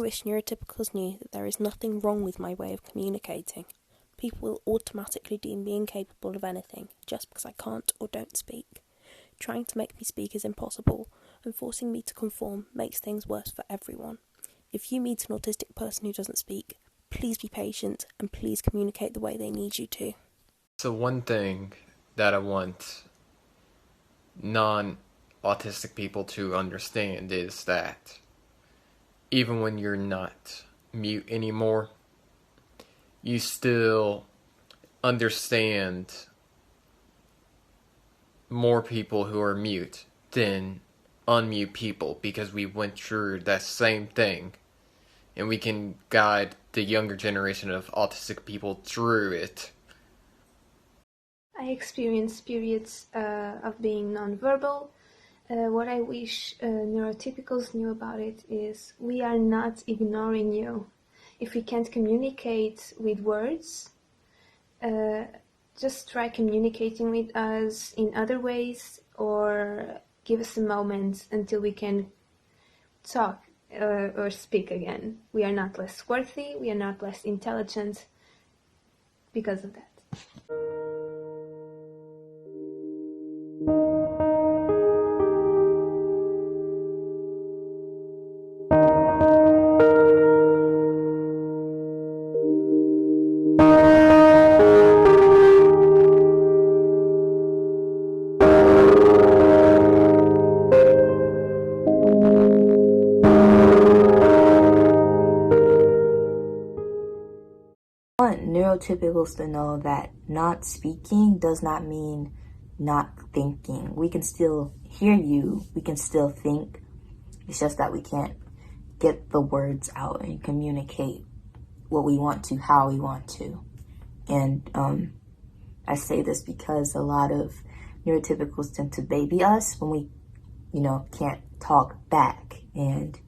wish neurotypicals knew that there is nothing wrong with my way of communicating. People will automatically deem me incapable of anything just because I can't or don't speak. Trying to make me speak is impossible, and forcing me to conform makes things worse for everyone. If you meet an autistic person who doesn't speak, please be patient and please communicate the way they need you to. So one thing that I want non-autistic people to understand is that even when you're not mute anymore, you still understand more people who are mute than unmute people, because we went through that same thing, and we can guide the younger generation of autistic people through it. I experienced periods of being nonverbal. What I wish neurotypicals knew about it is we are not ignoring you. If we can't communicate with words, just try communicating with us in other ways, or give us a moment until we can talk or speak again. We are not less worthy, we are not less intelligent because of that. I want neurotypicals to know that not speaking does not mean not thinking. We can still hear you, we can still think. It's just that we can't get the words out and communicate what we want to, how we want to. And I say this because a lot of neurotypicals tend to baby us when we, can't talk back. And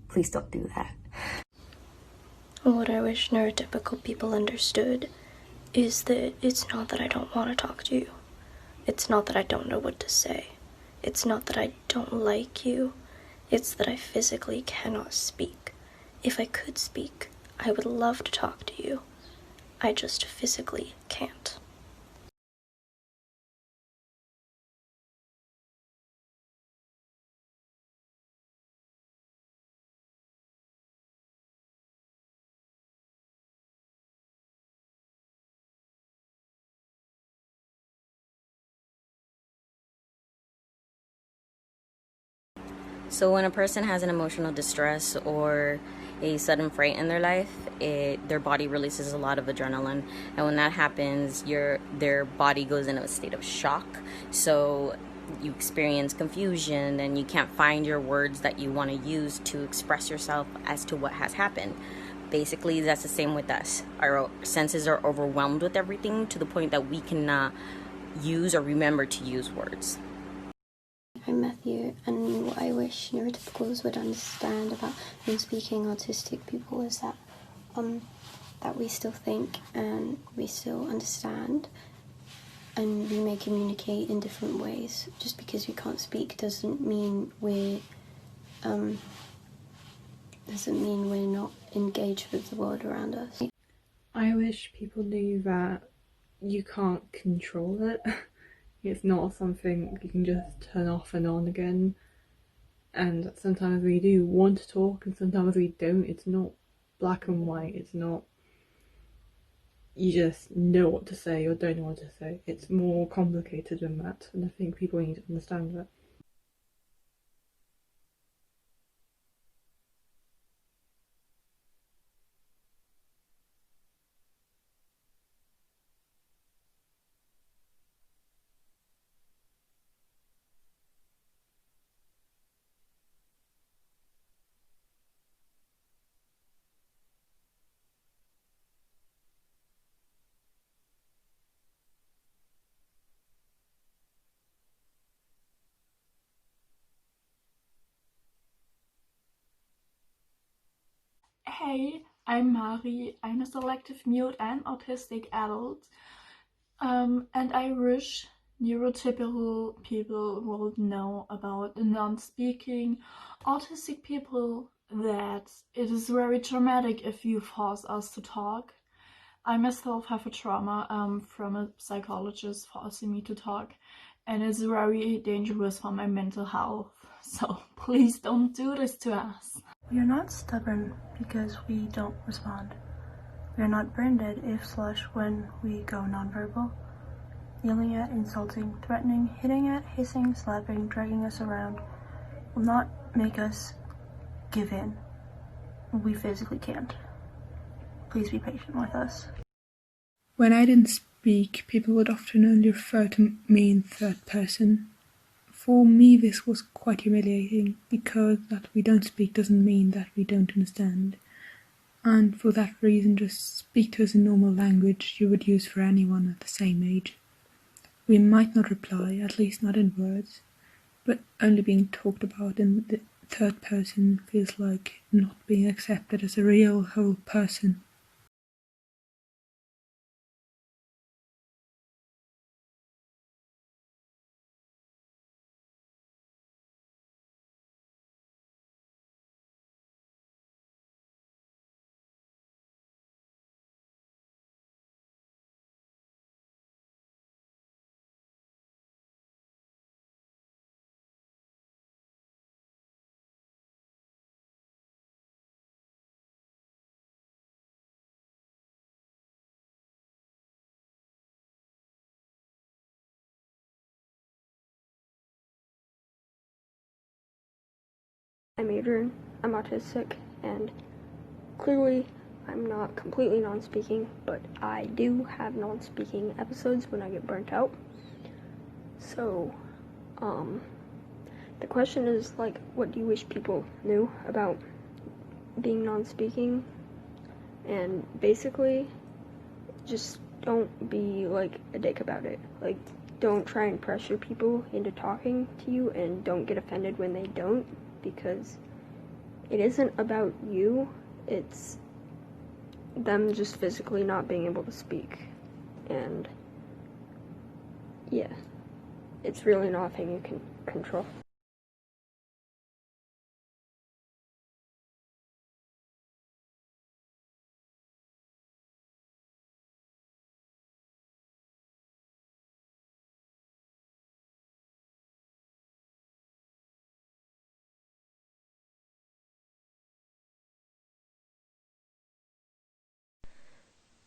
please don't do that. What I wish neurotypical people understood is that it's not that I don't want to talk to you. It's not that I don't know what to say. It's not that I don't like you. It's that I physically cannot speak. If I could speak, I would love to talk to you. I just physically can't. So when a person has an emotional distress or a sudden fright in their life, their body releases a lot of adrenaline, and when that happens, their body goes into a state of shock. So you experience confusion and you can't find your words that you want to use to express yourself as to what has happened. Basically, that's the same with us. Our senses are overwhelmed with everything to the point that we cannot use or remember to use words. I'm Matthew, and what I wish neurotypicals would understand about non-speaking autistic people is that that we still think and we still understand, and we may communicate in different ways. Just because we can't speak doesn't mean we're not engaged with the world around us. I wish people knew that you can't control it. It's not something you can just turn off and on again. And sometimes we do want to talk and sometimes we don't. It's not black and white. It's not you just know what to say or don't know what to say. It's more complicated than that, and I think people need to understand that. Hey, I'm Mari. I'm a selective mute and autistic adult. And I wish neurotypical people would know about the non-speaking autistic people that it is very traumatic if you force us to talk. I myself have a trauma from a psychologist forcing me to talk, and it's very dangerous for my mental health. So please don't do this to us. We are not stubborn because we don't respond. We are not brain dead if/when we go nonverbal. Yelling at, insulting, threatening, hitting at, hissing, slapping, dragging us around will not make us give in. We physically can't. Please be patient with us. When I didn't speak, people would often only refer to me in third person. For me, this was quite humiliating, because that we don't speak doesn't mean that we don't understand. And for that reason, just speak to us in normal language you would use for anyone at the same age. We might not reply, at least not in words, but only being talked about in the third person feels like not being accepted as a real, whole person. I'm Adrian, I'm autistic, and clearly I'm not completely non-speaking, but I do have non-speaking episodes when I get burnt out. So, the question is, like, what do you wish people knew about being non-speaking? And basically, just don't be, like, a dick about it. Like, don't try and pressure people into talking to you, and don't get offended when they don't, because it isn't about you, it's them just physically not being able to speak. And yeah, it's really not a thing you can control.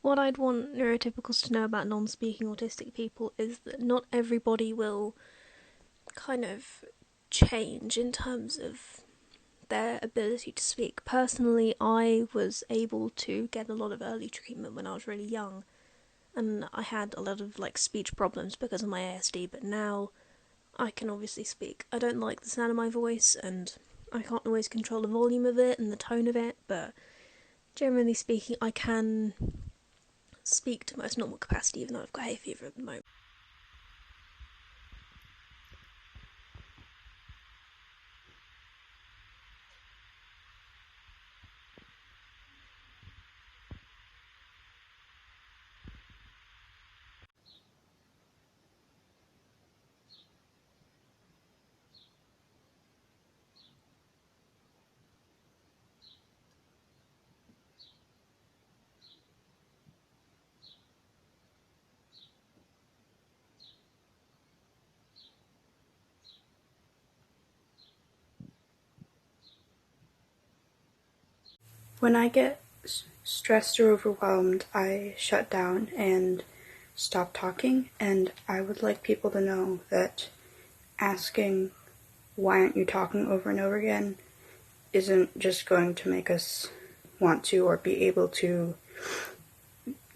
What I'd want neurotypicals to know about non-speaking autistic people is that not everybody will kind of change in terms of their ability to speak. Personally, I was able to get a lot of early treatment when I was really young, and I had a lot of like speech problems because of my ASD, but now I can obviously speak. I don't like the sound of my voice, and I can't always control the volume of it and the tone of it, but generally speaking, I can speak to most normal capacity, even though I've got hay fever at the moment. When I get stressed or overwhelmed, I shut down and stop talking, and I would like people to know that asking why aren't you talking over and over again isn't just going to make us want to or be able to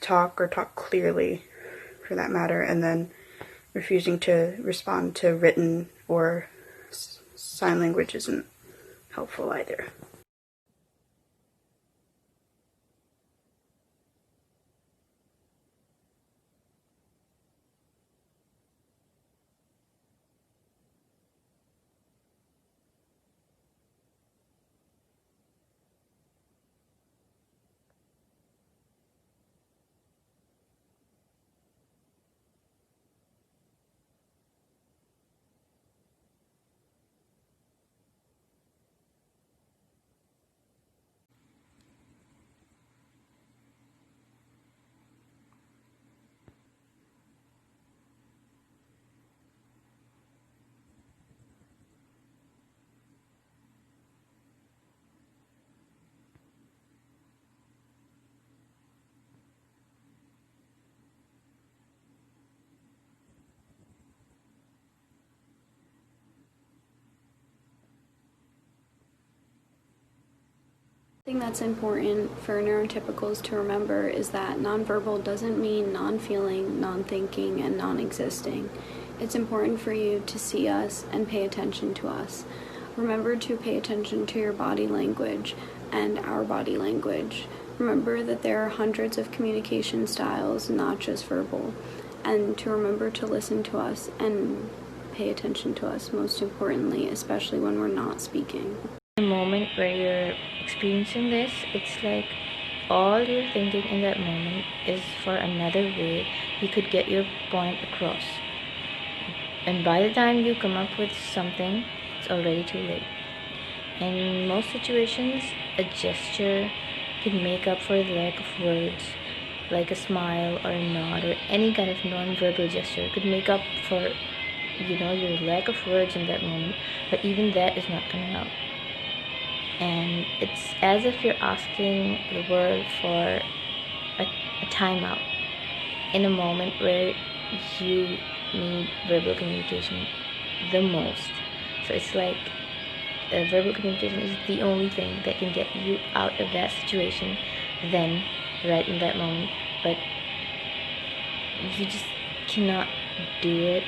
talk or talk clearly for that matter, and then refusing to respond to written or sign language isn't helpful either. thing that's important for neurotypicals to remember is that nonverbal doesn't mean non-feeling, non-thinking, and non-existing. It's important for you to see us and pay attention to us. Remember to pay attention to your body language and our body language. Remember that there are hundreds of communication styles, not just verbal, and to remember to listen to us and pay attention to us, most importantly, especially when we're not speaking. The moment where you're experiencing this, it's like all you're thinking in that moment is for another way you could get your point across. And by the time you come up with something, it's already too late. In most situations, a gesture can make up for the lack of words, like a smile or a nod or any kind of non-verbal gesture could make up for, your lack of words in that moment, but even that is not coming out. And it's as if you're asking the world for a timeout in a moment where you need verbal communication the most. So it's like verbal communication is the only thing that can get you out of that situation then, right in that moment. But you just cannot do it.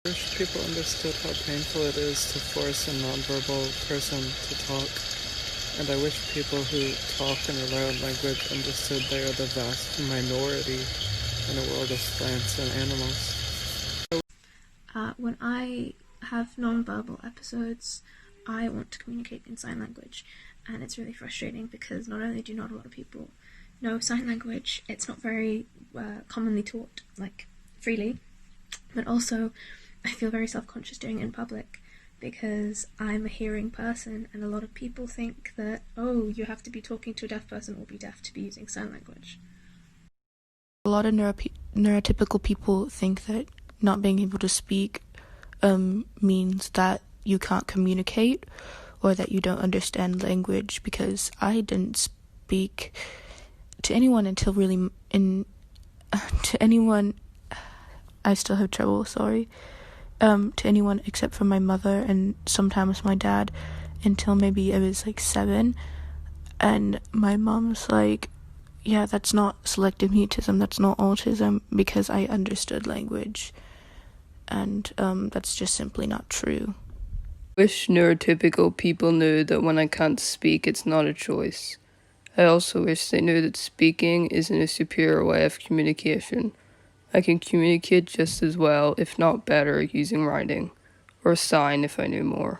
I wish people understood how painful it is to force a nonverbal person to talk, and I wish people who talk in a loud language understood they are the vast minority in a world of plants and animals. When I have nonverbal episodes, I want to communicate in sign language, and it's really frustrating because not only do not a lot of people know sign language, it's not very commonly taught, like, freely, but also I feel very self-conscious doing it in public because I'm a hearing person, and a lot of people think that, oh, you have to be talking to a deaf person or be deaf to be using sign language. A lot of neurotypical people think that not being able to speak means that you can't communicate or that you don't understand language, because I didn't speak to anyone until really I still have trouble, sorry. To anyone except for my mother and sometimes my dad until maybe I was like 7, and my mom's like, yeah, that's not selective mutism, that's not autism, because I understood language, and that's just simply not true. I wish neurotypical people knew that when I can't speak, it's not a choice. I also wish they knew that speaking isn't a superior way of communication. I can communicate just as well, if not better, using writing, or sign if I knew more.